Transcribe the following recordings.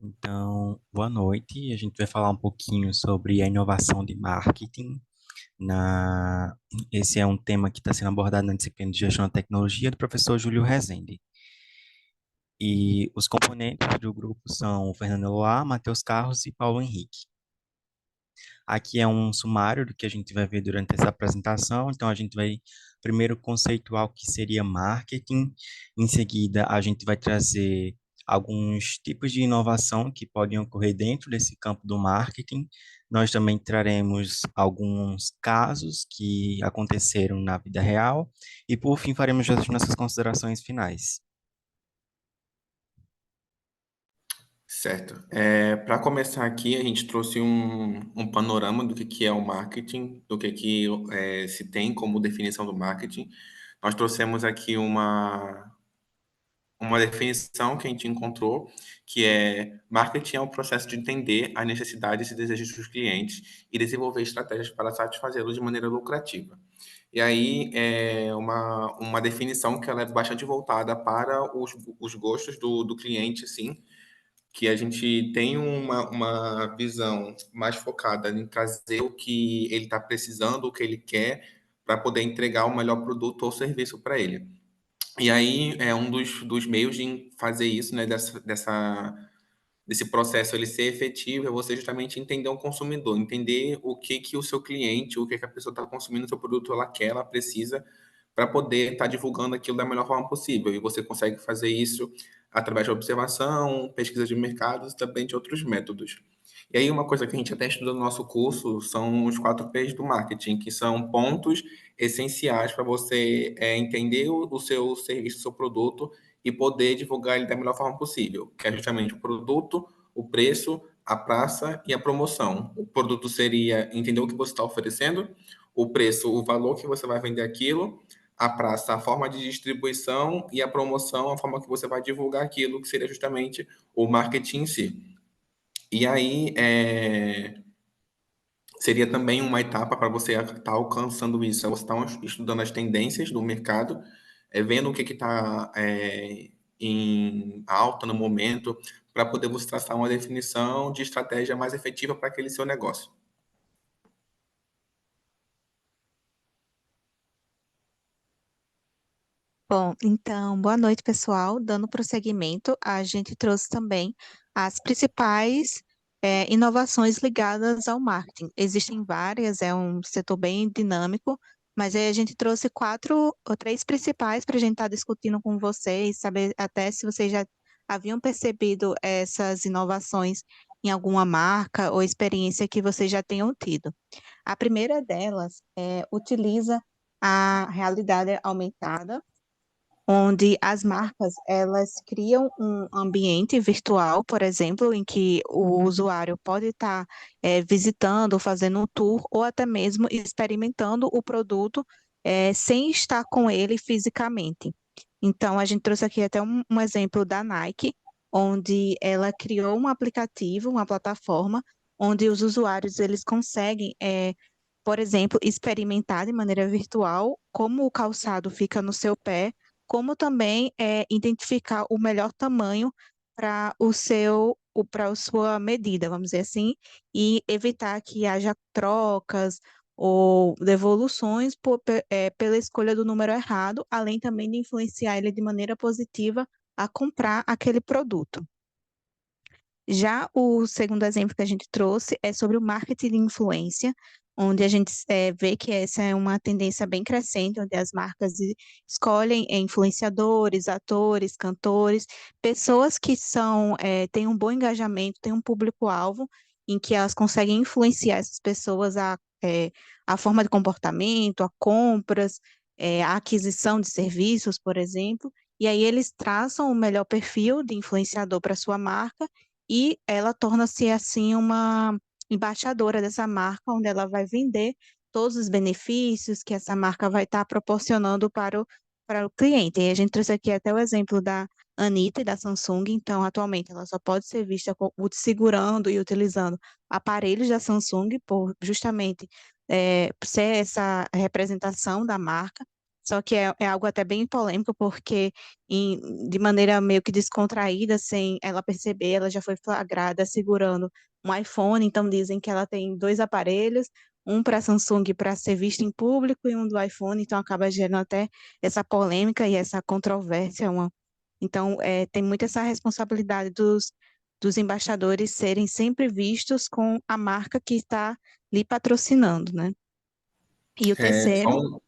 Então, boa noite. A gente vai falar um pouquinho sobre a inovação de marketing. Na... Esse é um tema que está sendo abordado na disciplina de Gestão da Tecnologia do professor Júlio Rezende. E os componentes do grupo são o Fernando Eloá, Matheus Carlos e Paulo Henrique. Aqui é um sumário do que a gente vai ver durante essa apresentação. Então, a gente vai primeiro conceituar o que seria marketing. Em seguida, a gente vai trazer alguns tipos de inovação que podem ocorrer dentro desse campo do marketing. Nós também traremos alguns casos que aconteceram na vida real. E, por fim, faremos as nossas considerações finais. Certo. Para começar aqui, a gente trouxe um panorama do que é o marketing, do que se tem como definição do marketing. Nós trouxemos aqui uma definição que a gente encontrou, que é marketing é o processo de entender as necessidades e desejos dos clientes e desenvolver estratégias para satisfazê-los de maneira lucrativa. E aí é uma definição que ela é bastante voltada para os gostos do cliente, sim, que a gente tem uma visão mais focada em trazer o que ele está precisando, o que ele quer, para poder entregar o melhor produto ou serviço para ele. E aí é um dos meios de fazer isso, né, desse processo ele ser efetivo, é você justamente entender o consumidor, entender o que o seu cliente, o que a pessoa está consumindo o seu produto, ela quer, ela precisa, para poder estar divulgando aquilo da melhor forma possível. E você consegue fazer isso através de observação, pesquisa de mercados e também de outros métodos. E aí, uma coisa que a gente até estuda no nosso curso são os 4 P's do marketing, que são pontos essenciais para você entender o seu serviço, o seu produto e poder divulgar ele da melhor forma possível, que é justamente o produto, o preço, a praça e a promoção. O produto seria entender o que você está oferecendo, o preço, o valor que você vai vender aquilo, a praça, a forma de distribuição e a promoção, a forma que você vai divulgar aquilo, que seria justamente o marketing em si. E aí, seria também uma etapa para você estar alcançando isso, é você estar estudando as tendências do mercado, vendo o que está em alta no momento, para poder você traçar uma definição de estratégia mais efetiva para aquele seu negócio. Bom, então, boa noite, pessoal. Dando prosseguimento, a gente trouxe também as principais inovações ligadas ao marketing. Existem várias, é um setor bem dinâmico, mas aí a gente trouxe quatro ou três principais para a gente estar discutindo com vocês, saber até se vocês já haviam percebido essas inovações em alguma marca ou experiência que vocês já tenham tido. A primeira delas utiliza a realidade aumentada, onde as marcas elas criam um ambiente virtual, por exemplo, em que o usuário pode estar visitando, fazendo um tour ou até mesmo experimentando o produto sem estar com ele fisicamente. Então, a gente trouxe aqui até um exemplo da Nike, onde ela criou um aplicativo, uma plataforma, onde os usuários eles conseguem por exemplo, experimentar de maneira virtual como o calçado fica no seu pé, como também identificar o melhor tamanho para para a sua medida, vamos dizer assim, e evitar que haja trocas ou devoluções pela escolha do número errado, além também de influenciar ele de maneira positiva a comprar aquele produto. Já o segundo exemplo que a gente trouxe é sobre o marketing de influência, onde a gente vê que essa é uma tendência bem crescente, onde as marcas escolhem influenciadores, atores, cantores, pessoas que têm um bom engajamento, têm um público-alvo, em que elas conseguem influenciar essas pessoas a forma de comportamento, a compras, a aquisição de serviços, por exemplo, e aí eles traçam o melhor perfil de influenciador para sua marca e ela torna-se assim uma embaixadora dessa marca, onde ela vai vender todos os benefícios que essa marca vai estar proporcionando para o cliente. E a gente trouxe aqui até o exemplo da Anitta e da Samsung, então atualmente ela só pode ser vista segurando e utilizando aparelhos da Samsung por justamente ser essa representação da marca. Só que é algo até bem polêmico, porque de maneira meio que descontraída, sem ela perceber, ela já foi flagrada segurando um iPhone. Então dizem que ela tem dois aparelhos, um para Samsung para ser visto em público e um do iPhone. Então acaba gerando até essa polêmica e essa controvérsia. Então tem muito essa responsabilidade dos embaixadores serem sempre vistos com a marca que está lhe patrocinando, né? E o É, só terceiro, um, pode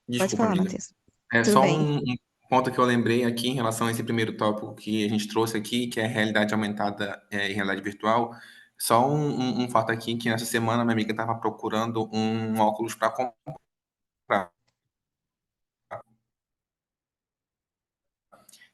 desculpa, falar, amiga. Matheus. É Tudo só bem. um ponto que eu lembrei aqui em relação a esse primeiro tópico que a gente trouxe aqui, que é realidade aumentada e realidade virtual. Só um fato aqui que nessa semana minha amiga estava procurando um óculos para comprar.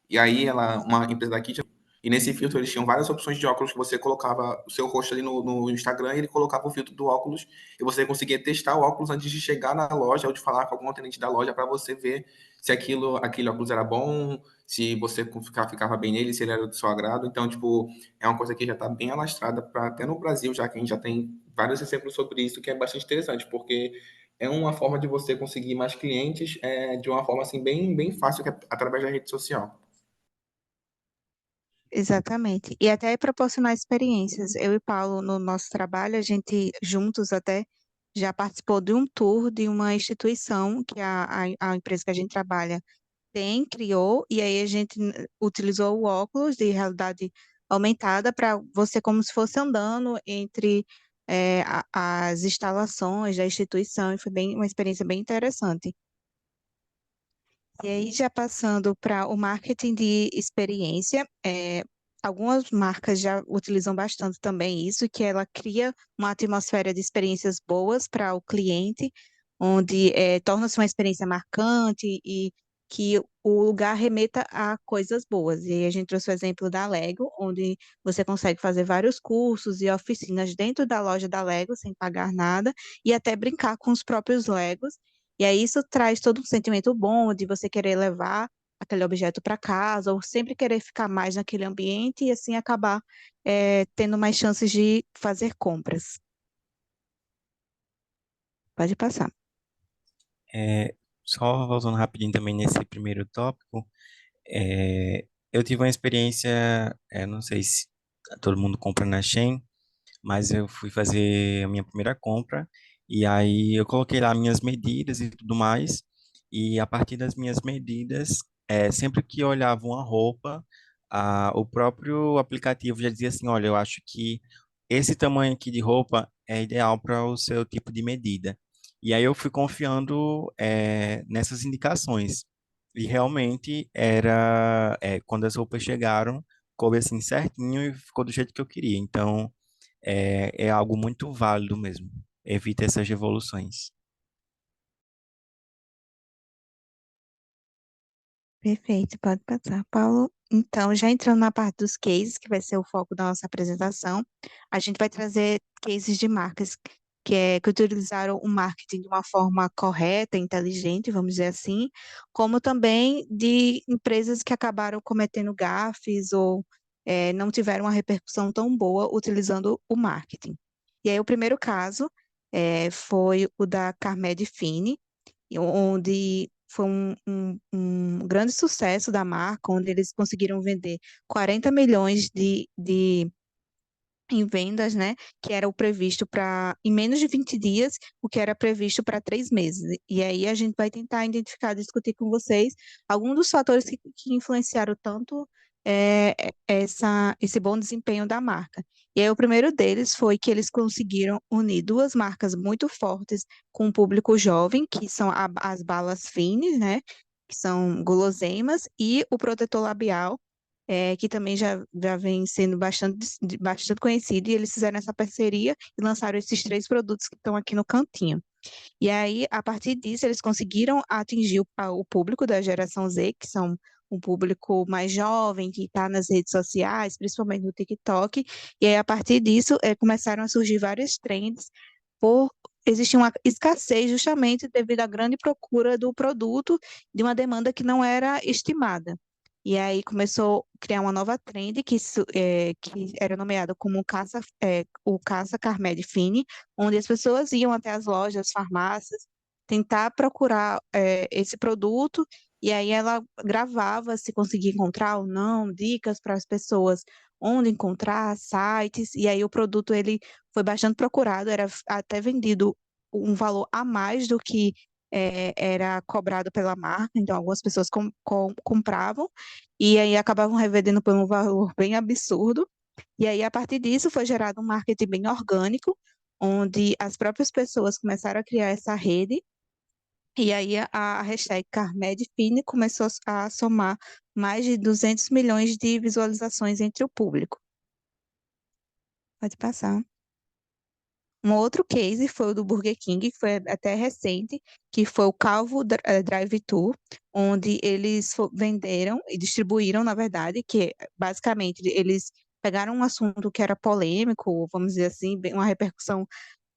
E aí uma empresa daqui, e nesse filtro eles tinham várias opções de óculos que você colocava o seu rosto ali no Instagram e ele colocava o filtro do óculos e você conseguia testar o óculos antes de chegar na loja ou de falar com algum atendente da loja para você ver se aquele óculos era bom, se você ficava bem nele, se ele era do seu agrado. Então, tipo, é uma coisa que já está bem alastrada até no Brasil, já que a gente já tem vários exemplos sobre isso, que é bastante interessante, porque é uma forma de você conseguir mais clientes de uma forma assim bem fácil, que é através da rede social. Exatamente. E até proporcionar experiências. Eu e Paulo, no nosso trabalho, a gente juntos até já participou de um tour de uma instituição que a empresa que a gente trabalha criou, e aí a gente utilizou o óculos de realidade aumentada para você como se fosse andando entre as instalações da instituição, e foi bem, uma experiência bem interessante. E aí, já passando para o marketing de experiência, algumas marcas já utilizam bastante também isso, que ela cria uma atmosfera de experiências boas para o cliente, onde torna-se uma experiência marcante e que o lugar remeta a coisas boas. E aí a gente trouxe o exemplo da Lego, onde você consegue fazer vários cursos e oficinas dentro da loja da Lego, sem pagar nada, e até brincar com os próprios Legos. E aí isso traz todo um sentimento bom de você querer levar aquele objeto para casa, ou sempre querer ficar mais naquele ambiente e assim acabar tendo mais chances de fazer compras. Pode passar. É, só voltando rapidinho também nesse primeiro tópico, eu tive uma experiência, não sei se todo mundo compra na Shein, mas eu fui fazer a minha primeira compra e aí eu coloquei lá minhas medidas e tudo mais, e a partir das minhas medidas, sempre que eu olhava uma roupa, o próprio aplicativo já dizia assim, olha, eu acho que esse tamanho aqui de roupa é ideal para o seu tipo de medida. E aí eu fui confiando nessas indicações. E realmente quando as roupas chegaram, coube assim certinho e ficou do jeito que eu queria. Então, é algo muito válido mesmo. Evita essas revoluções. Perfeito, pode passar, Paulo. Então, já entrando na parte dos cases, que vai ser o foco da nossa apresentação, a gente vai trazer cases de marcas que utilizaram o marketing de uma forma correta, inteligente, vamos dizer assim, como também de empresas que acabaram cometendo gafes ou não tiveram uma repercussão tão boa utilizando o marketing. E aí, o primeiro caso foi o da Carmed Fine, onde foi um grande sucesso da marca, onde eles conseguiram vender 40 milhões em vendas, né? Que era o previsto para, em menos de 20 dias, o que era previsto para 3 meses. E aí a gente vai tentar identificar, discutir com vocês alguns dos fatores que influenciaram tanto esse bom desempenho da marca. E aí o primeiro deles foi que eles conseguiram unir duas marcas muito fortes com o público jovem, que são as balas Fines, né? Que são guloseimas, e o protetor labial, que também já vem sendo bastante conhecido, e eles fizeram essa parceria e lançaram esses três produtos que estão aqui no cantinho. E aí, a partir disso, eles conseguiram atingir o público da geração Z, que são um público mais jovem, que está nas redes sociais, principalmente no TikTok, e aí, a partir disso, começaram a surgir vários trends por existir uma escassez justamente devido à grande procura do produto, de uma demanda que não era estimada. E aí começou a criar uma nova trend que era nomeada como o Caça Carmed Fine, onde as pessoas iam até as lojas, farmácias, tentar procurar esse produto, e aí ela gravava se conseguia encontrar ou não, dicas para as pessoas onde encontrar, sites, e aí o produto ele foi bastante procurado, era até vendido um valor a mais do que era cobrado pela marca, então algumas pessoas compravam e aí acabavam revendendo por um valor bem absurdo. E aí, a partir disso, foi gerado um marketing bem orgânico, onde as próprias pessoas começaram a criar essa rede, e aí a hashtag CarMedFine começou a somar mais de 200 milhões de visualizações entre o público. Pode passar. Um outro case foi o do Burger King, que foi até recente, que foi o Calvo Drive-Thru, onde eles venderam e distribuíram, na verdade, que basicamente eles pegaram um assunto que era polêmico, vamos dizer assim, uma repercussão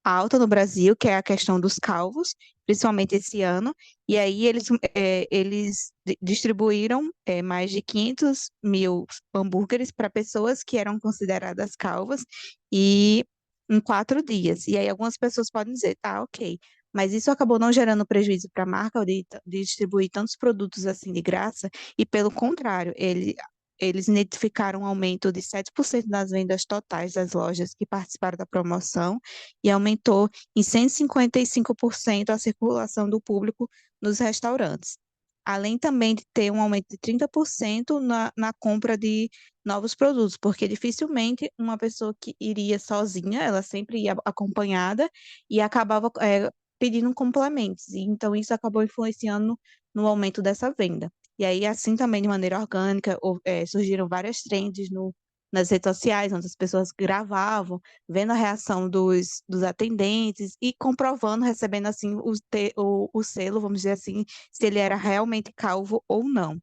alta no Brasil, que é a questão dos calvos, principalmente esse ano, e aí eles distribuíram mais de 500 mil hambúrgueres para pessoas que eram consideradas calvas, e em 4 dias. E aí algumas pessoas podem dizer, tá, ok, mas isso acabou não gerando prejuízo para a marca de distribuir tantos produtos assim de graça, e pelo contrário, eles identificaram um aumento de 7% das vendas totais das lojas que participaram da promoção e aumentou em 155% a circulação do público nos restaurantes. Além também de ter um aumento de 30% na compra de novos produtos, porque dificilmente uma pessoa que iria sozinha, ela sempre ia acompanhada e acabava pedindo complementos. E então isso acabou influenciando no aumento dessa venda. E aí, assim também, de maneira orgânica, surgiram várias trends nas redes sociais, onde as pessoas gravavam, vendo a reação dos atendentes e comprovando, recebendo assim o selo, vamos dizer assim, se ele era realmente calvo ou não.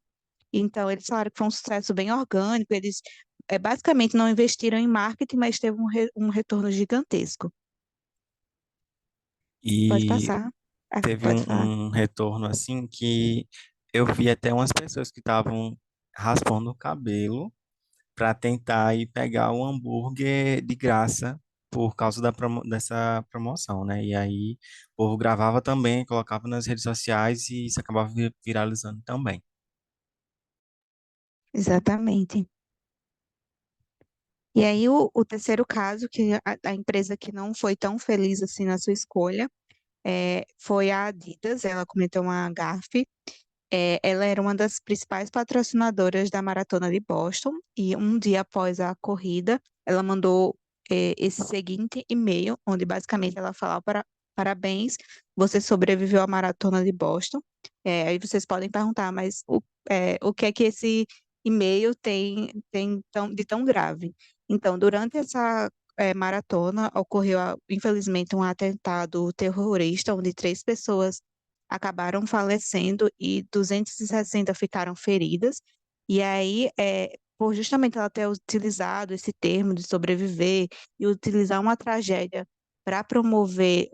Então, eles falaram que foi um sucesso bem orgânico, eles basicamente não investiram em marketing, mas teve um retorno gigantesco. Pode E passar. Ah, teve pode falar. um retorno assim que eu vi até umas pessoas que estavam raspando o cabelo para tentar ir pegar o hambúrguer de graça por causa dessa promoção, né? E aí o povo gravava também, colocava nas redes sociais e isso acabava viralizando também. Exatamente. E aí, o terceiro caso, que a empresa que não foi tão feliz assim na sua escolha, foi a Adidas. Ela cometeu uma gafe. Ela era uma das principais patrocinadoras da Maratona de Boston, e um dia após a corrida, ela mandou esse seguinte e-mail, onde basicamente ela falava parabéns, você sobreviveu à Maratona de Boston. Aí vocês podem perguntar, mas o que é que esse e-mail tem de tão grave? Então, durante essa maratona, ocorreu, infelizmente, um atentado terrorista, onde 3 pessoas acabaram falecendo e 260 ficaram feridas. E aí, por justamente ela ter utilizado esse termo de sobreviver e utilizar uma tragédia para promover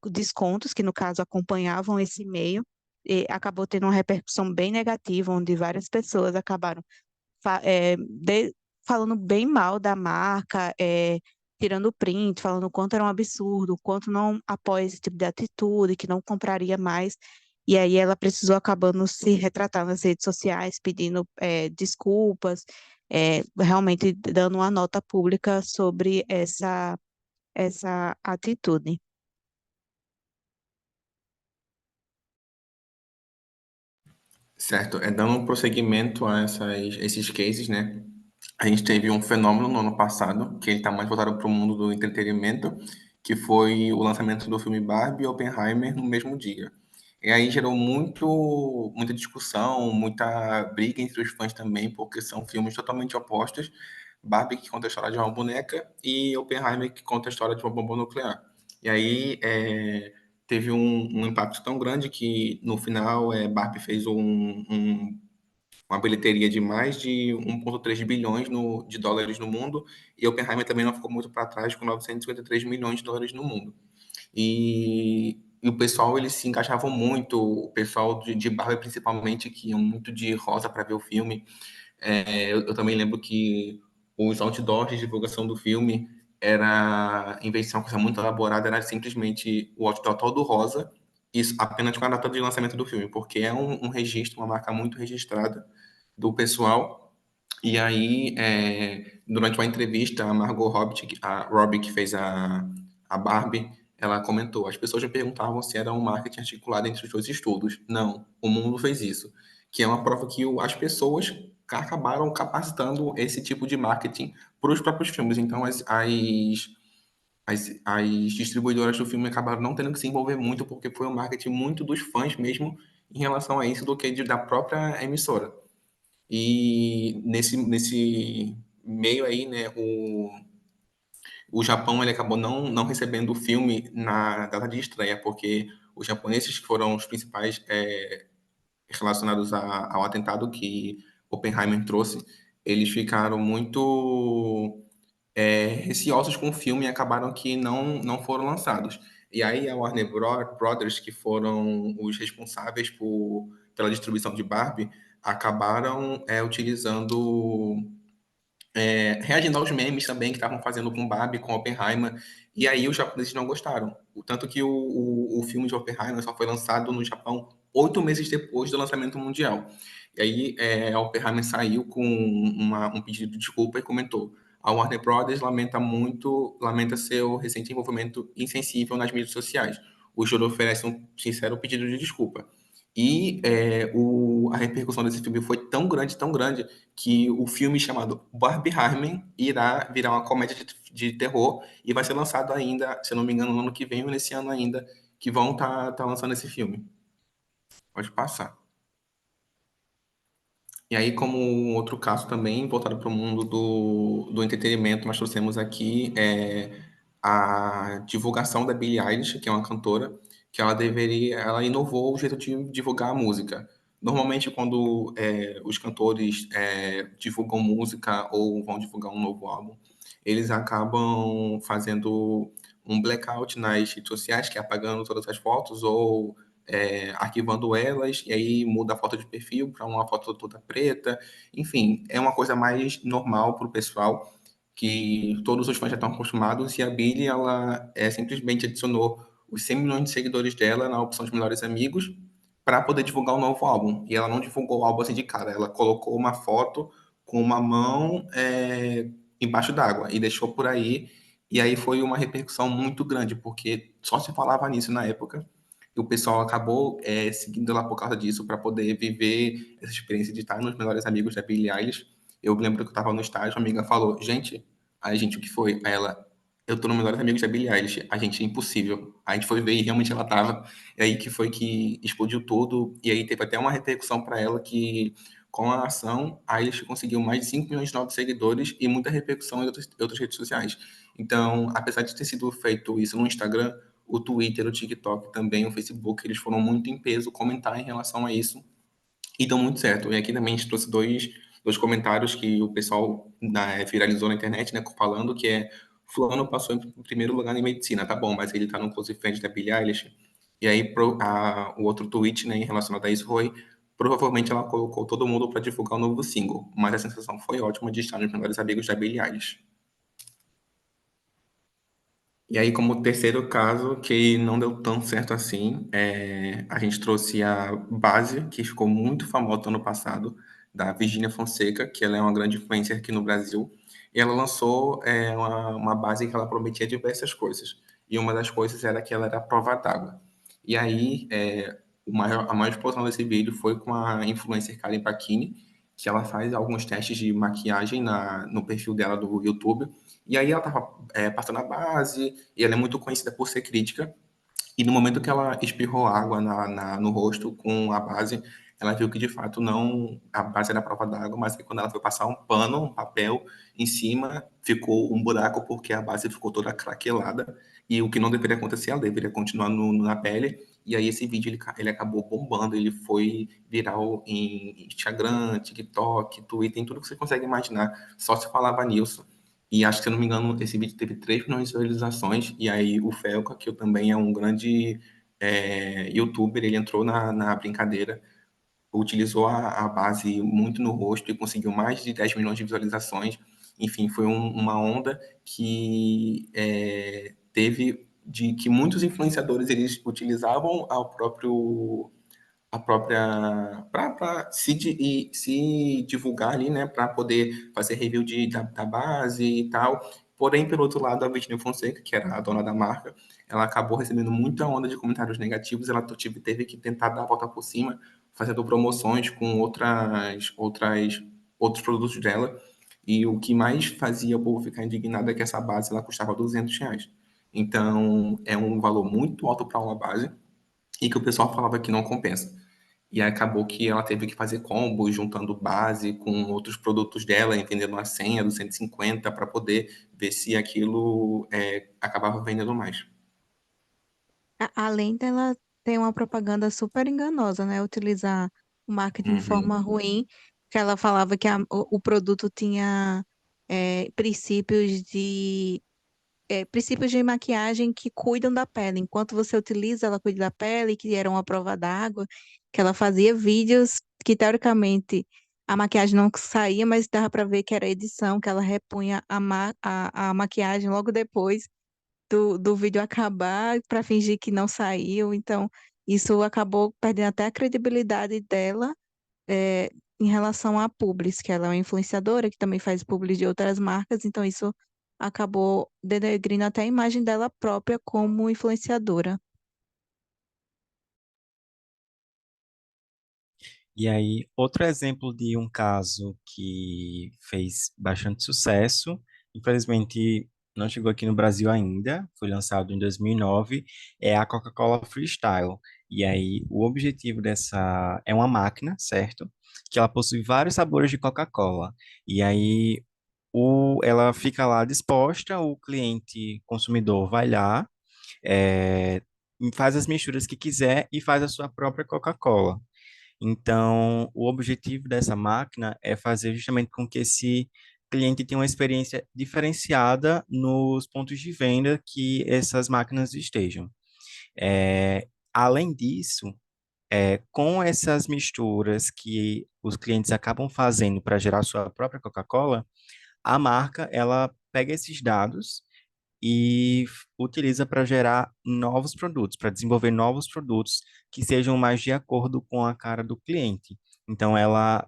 descontos, que no caso acompanhavam esse e-mail, acabou tendo uma repercussão bem negativa, onde várias pessoas acabaram fa- é, de- falando bem mal da marca, tirando print, falando o quanto era um absurdo, o quanto não apoia esse tipo de atitude, que não compraria mais. E aí ela precisou acabando se retratar nas redes sociais, pedindo desculpas, realmente dando uma nota pública sobre essa atitude. Certo, dando um prosseguimento a esses cases, né? A gente teve um fenômeno no ano passado, que ele está mais voltado para o mundo do entretenimento, que foi o lançamento do filme Barbie e Oppenheimer no mesmo dia. E aí gerou muita discussão, muita briga entre os fãs também, porque são filmes totalmente opostos. Barbie, que conta a história de uma boneca, e Oppenheimer, que conta a história de uma bomba nuclear. E aí teve um impacto tão grande que, no final, Barbie fez uma bilheteria de mais de 1,3 bilhões de dólares no mundo, e Oppenheimer também não ficou muito para trás, com 953 milhões de dólares no mundo. E o pessoal, eles se engajavam muito, o pessoal de Barbie, principalmente, que iam muito de rosa para ver o filme. Eu também lembro que os outdoors de divulgação do filme era, em vez de ser uma coisa muito elaborada, era simplesmente o outdoor todo rosa isso apenas com a data de lançamento do filme, porque é um registro, uma marca muito registrada do pessoal. E aí, durante uma entrevista, a Margot Robbie, que fez a Barbie, ela comentou: as pessoas me perguntavam se era um marketing articulado entre os dois estudos. Não, o mundo fez isso. Que é uma prova que as pessoas acabaram capacitando esse tipo de marketing para os próprios filmes. Então, as distribuidoras do filme acabaram não tendo que se envolver muito, porque foi um marketing muito dos fãs mesmo em relação a isso do que da própria emissora. E nesse meio aí, né, o Japão ele acabou não recebendo o filme na data de estreia, porque os japoneses, que foram os principais relacionados ao atentado que Oppenheimer trouxe, eles ficaram muito receosos com o filme e acabaram que não foram lançados. E aí a Warner Brothers, que foram os responsáveis pela distribuição de Barbie, acabaram utilizando, reagindo aos memes também que estavam fazendo com Barbie, com Oppenheimer, e aí os japoneses não gostaram. O tanto que o filme de Oppenheimer só foi lançado no Japão 8 meses depois do lançamento mundial. E aí a Oppenheimer saiu com um pedido de desculpa e comentou: a Warner Brothers lamenta seu recente envolvimento insensível nas mídias sociais. O júri oferece um sincero pedido de desculpa. E a repercussão desse filme foi tão grande, que o filme chamado Barbenheimer irá virar uma comédia de terror e vai ser lançado ainda, se eu não me engano, no ano que vem ou nesse ano ainda, que vão tá lançando esse filme. Pode passar. E aí, como um outro caso também, voltado para o mundo do entretenimento, nós trouxemos aqui a divulgação da Billie Eilish, que é uma cantora, que ela inovou o jeito de divulgar a música. Normalmente, quando os cantores divulgam música ou vão divulgar um novo álbum, eles acabam fazendo um blackout nas redes sociais, que é apagando todas as fotos ou arquivando elas, e aí muda a foto de perfil para uma foto toda preta. Enfim, é uma coisa mais normal para o pessoal, que todos os fãs já estão acostumados, e a Billie, ela simplesmente adicionou os 100 milhões de seguidores dela na opção de melhores amigos para poder divulgar o novo álbum. E ela não divulgou o álbum assim de cara, ela colocou uma foto com uma mão embaixo d'água e deixou por aí. E aí foi uma repercussão muito grande, porque só se falava nisso na época, e o pessoal acabou seguindo lá por causa disso, para poder viver essa experiência de estar nos melhores amigos da Billie Eilish. Eu lembro que eu estava no estágio, uma amiga falou: gente, aí gente, o que foi? Aí ela: eu tô no melhores amigos da Billie Eilish. A gente, impossível. A gente foi ver e realmente ela tava. E aí que foi que explodiu tudo. E aí teve até uma repercussão para ela que, com a ação, a Eilish conseguiu mais de 5 milhões de novos seguidores e muita repercussão em outras redes sociais. Então, apesar de ter sido feito isso no Instagram, o Twitter, o TikTok também, o Facebook, eles foram muito em peso comentar em relação a isso e deu muito certo. E aqui também a gente trouxe dois comentários que o pessoal viralizou na internet, né, falando que fulano passou em primeiro lugar em medicina, tá bom, mas ele tá no close friend da Billie Eilish. E aí o outro tweet, né, relacionado a isso foi: provavelmente ela colocou todo mundo para divulgar o novo single, mas a sensação foi ótima de estar nos melhores amigos da Billie Eilish. E aí, como terceiro caso, que não deu tão certo assim, a gente trouxe a Base, que ficou muito famosa no ano passado, da Virgínia Fonseca, que ela é uma grande influencer aqui no Brasil. E ela lançou uma base que ela prometia diversas coisas. E uma das coisas era que ela era prova d'água. E aí, a maior explosão desse vídeo foi com a influencer Karen Pacini, que ela faz alguns testes de maquiagem no perfil dela do YouTube. E aí ela estava passando a base, e ela é muito conhecida por ser crítica. E no momento que ela espirrou água no rosto com a base, ela viu que de fato não, a base era prova d'água, mas que quando ela foi passar um pano, um papel em cima, ficou um buraco porque a base ficou toda craquelada. E o que não deveria acontecer, ela deveria continuar na pele. E aí esse vídeo ele acabou bombando, ele foi viral em Instagram, TikTok, Twitter, em tudo que você consegue imaginar. Só se falava nisso. E acho que, se eu não me engano, esse vídeo teve 3 milhões de visualizações. E aí o Felca, que eu também é um grande youtuber, ele entrou na brincadeira, utilizou a base muito no rosto e conseguiu mais de 10 milhões de visualizações. Enfim, foi uma onda que teve de que muitos influenciadores eles utilizavam a própria para se divulgar ali, né, para poder fazer review da base e tal. Porém, pelo outro lado, a Virginia Fonseca, que era a dona da marca, ela acabou recebendo muita onda de comentários negativos. Ela teve que tentar dar a volta por cima, fazendo promoções com outros produtos dela. E o que mais fazia o povo ficar indignado é que essa base ela custava R$ 200. Então, é um valor muito alto para uma base e que o pessoal falava que não compensa. E aí acabou que ela teve que fazer combos, juntando base com outros produtos dela, entendendo uma senha do 150 para poder ver se aquilo acabava vendendo mais. Além dela ter uma propaganda super enganosa, né? Utilizar o marketing de Uhum. forma ruim, que ela falava que o produto tinha princípios princípios de maquiagem que cuidam da pele. Enquanto você utiliza, ela cuida da pele, que era uma prova d'água, que ela fazia vídeos que, teoricamente, a maquiagem não saía, mas dava para ver que era edição, que ela repunha a maquiagem logo depois do vídeo acabar para fingir que não saiu. Então, isso acabou perdendo até a credibilidade dela em relação à publis, que ela é uma influenciadora que também faz publis de outras marcas, então isso acabou denegrindo até a imagem dela própria como influenciadora. E aí, outro exemplo de um caso que fez bastante sucesso, infelizmente não chegou aqui no Brasil ainda, foi lançado em 2009, é a Coca-Cola Freestyle. E aí, o objetivo dessa é uma máquina, certo? Que ela possui vários sabores de Coca-Cola. E aí, ela fica lá disposta, o cliente consumidor vai lá, é, faz as misturas que quiser e faz a sua própria Coca-Cola. Então, o objetivo dessa máquina é fazer justamente com que esse cliente tenha uma experiência diferenciada nos pontos de venda que essas máquinas estejam. Além disso, com essas misturas que os clientes acabam fazendo para gerar sua própria Coca-Cola, a marca ela pega esses dados e utiliza para gerar novos produtos, para desenvolver novos produtos que sejam mais de acordo com a cara do cliente. Então, ela,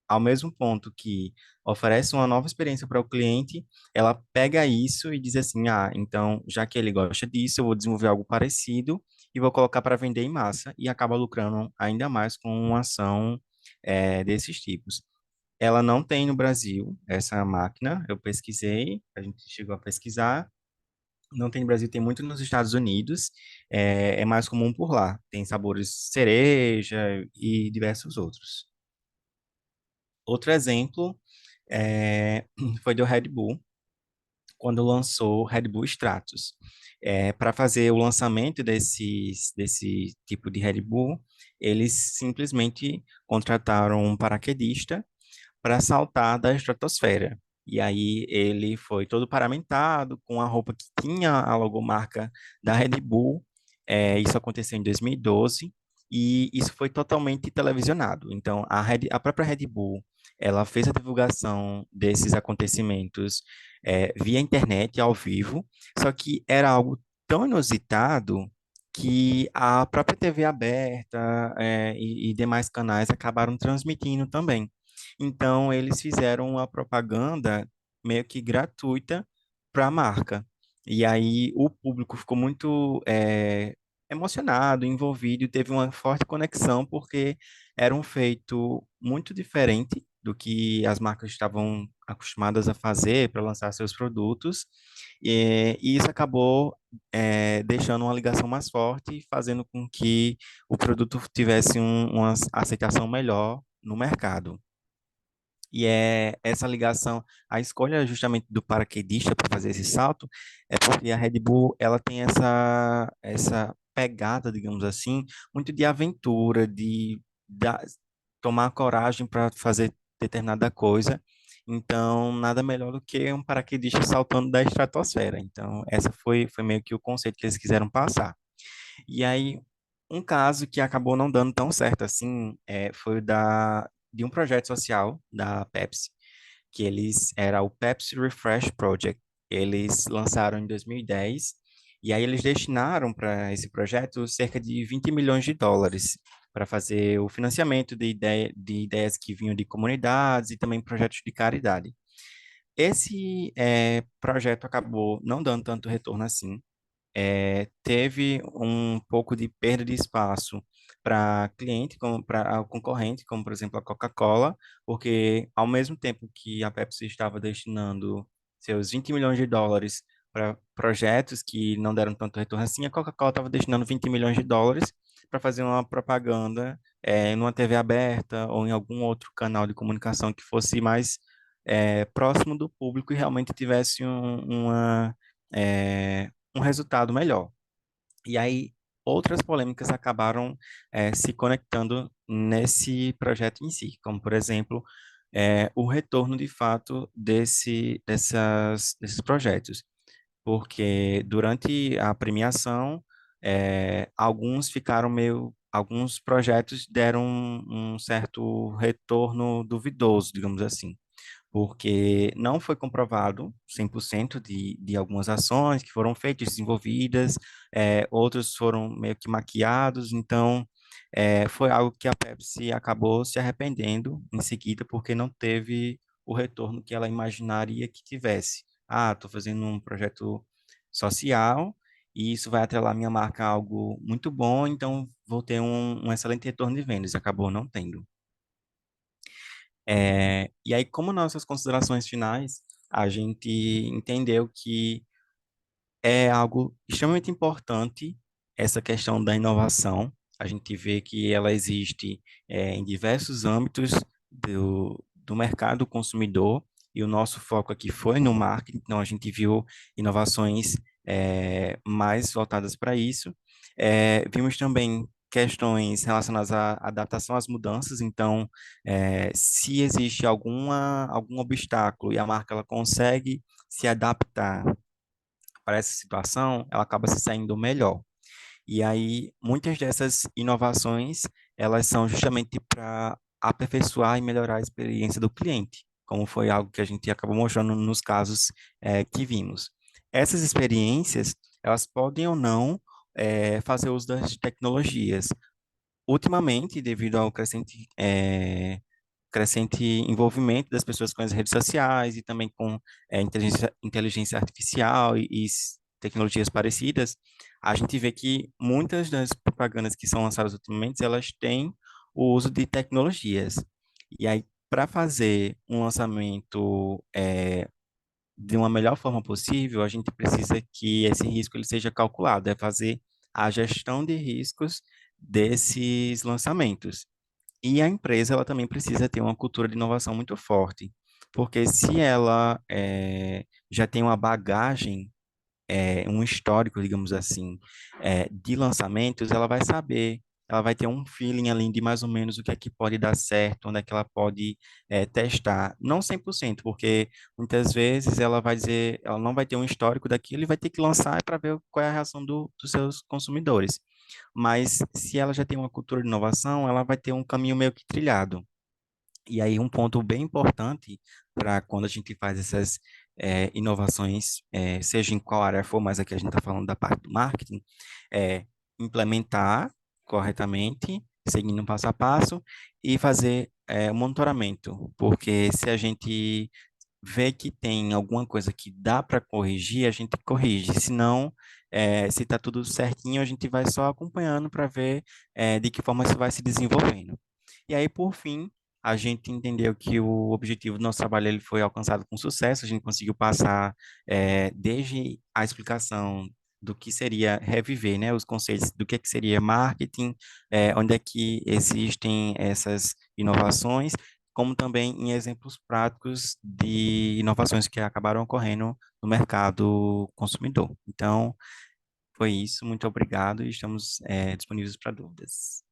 ao mesmo ponto que oferece uma nova experiência para o cliente, ela pega isso e diz assim: ah, então, já que ele gosta disso, eu vou desenvolver algo parecido e vou colocar para vender em massa e acaba lucrando ainda mais com uma ação desses tipos. Ela não tem no Brasil essa máquina, eu pesquisei, a gente chegou a pesquisar, não tem no Brasil, tem muito nos Estados Unidos, é mais comum por lá. Tem sabores cereja e diversos outros. Outro exemplo foi do Red Bull, quando lançou o Red Bull Stratos. Para fazer o lançamento desse tipo de Red Bull, eles simplesmente contrataram um paraquedista para saltar da estratosfera. E aí ele foi todo paramentado, com a roupa que tinha a logomarca da Red Bull. Isso aconteceu em 2012 e isso foi totalmente televisionado. Então a própria Red Bull, ela fez a divulgação desses acontecimentos via internet, ao vivo, só que era algo tão inusitado que a própria TV aberta e demais canais acabaram transmitindo também. Então, eles fizeram uma propaganda meio que gratuita para a marca. E aí o público ficou muito emocionado, envolvido, e teve uma forte conexão, porque era um feito muito diferente do que as marcas estavam acostumadas a fazer para lançar seus produtos. E isso acabou deixando uma ligação mais forte, fazendo com que o produto tivesse uma aceitação melhor no mercado. E é essa ligação, a escolha justamente do paraquedista para fazer esse salto, é porque a Red Bull ela tem essa pegada, digamos assim, muito de aventura, tomar coragem para fazer determinada coisa. Então, nada melhor do que um paraquedista saltando da estratosfera. Então, essa foi meio que o conceito que eles quiseram passar. E aí, um caso que acabou não dando tão certo assim, foi o de um projeto social da Pepsi, que era o Pepsi Refresh Project. Eles lançaram em 2010 e dez E aí eles destinaram para esse projeto cerca de 20 milhões de dólares para fazer o financiamento de ideias que vinham de comunidades e também projetos de caridade. Esse projeto acabou não dando tanto retorno assim. Teve um pouco de perda de espaço para cliente, como para concorrente, como por exemplo a Coca-Cola, porque ao mesmo tempo que a Pepsi estava destinando seus 20 milhões de dólares para projetos que não deram tanto retorno assim, a Coca-Cola estava destinando 20 milhões de dólares para fazer uma propaganda numa TV aberta ou em algum outro canal de comunicação que fosse mais próximo do público e realmente tivesse um resultado melhor. E aí, outras polêmicas acabaram se conectando nesse projeto em si, como, por exemplo, o retorno de fato desses projetos. Porque durante a premiação, alguns projetos deram um certo retorno duvidoso, digamos assim, porque não foi comprovado 100% de algumas ações que foram feitas, desenvolvidas, outros foram meio que maquiados, então foi algo que a Pepsi acabou se arrependendo em seguida, porque não teve o retorno que ela imaginaria que tivesse. Ah, estou fazendo um projeto social e isso vai atrelar minha marca a algo muito bom, então vou ter um excelente retorno de vendas. Acabou não tendo. E aí, como nossas considerações finais, a gente entendeu que é algo extremamente importante essa questão da inovação. A gente vê que ela existe em diversos âmbitos do mercado consumidor, e o nosso foco aqui foi no marketing, então a gente viu inovações mais voltadas para isso. Vimos também questões relacionadas à adaptação às mudanças, então, se existe algum obstáculo e a marca ela consegue se adaptar para essa situação, ela acaba se saindo melhor. E aí, muitas dessas inovações, elas são justamente para aperfeiçoar e melhorar a experiência do cliente, como foi algo que a gente acabou mostrando nos casos que vimos. Essas experiências, elas podem ou não fazer uso das tecnologias. Ultimamente, devido ao crescente envolvimento das pessoas com as redes sociais e também com inteligência artificial e tecnologias parecidas, a gente vê que muitas das propagandas que são lançadas ultimamente, elas têm o uso de tecnologias. E aí, para fazer um lançamento de uma melhor forma possível, a gente precisa que esse risco ele seja calculado, é fazer a gestão de riscos desses lançamentos. E a empresa ela também precisa ter uma cultura de inovação muito forte, porque se ela já tem uma bagagem, um histórico, digamos assim, de lançamentos, ela vai saber, ela vai ter um feeling ali de mais ou menos o que é que pode dar certo, onde é que ela pode testar. Não 100%, porque muitas vezes ela vai dizer, ela não vai ter um histórico daquilo e vai ter que lançar para ver qual é a reação dos seus consumidores. Mas se ela já tem uma cultura de inovação, ela vai ter um caminho meio que trilhado. E aí, um ponto bem importante para quando a gente faz essas inovações, seja em qual área for, mas aqui a gente está falando da parte do marketing, é implementar corretamente, seguindo um passo a passo, e fazer o monitoramento, porque se a gente vê que tem alguma coisa que dá para corrigir, a gente corrige. Se não, se está tudo certinho, a gente vai só acompanhando para ver de que forma isso vai se desenvolvendo. E aí, por fim, a gente entendeu que o objetivo do nosso trabalho ele foi alcançado com sucesso. A gente conseguiu passar desde a explicação do que seria reviver, né, os conceitos do que seria marketing, onde é que existem essas inovações, como também em exemplos práticos de inovações que acabaram ocorrendo no mercado consumidor. Então, foi isso. Muito obrigado e estamos disponíveis para dúvidas.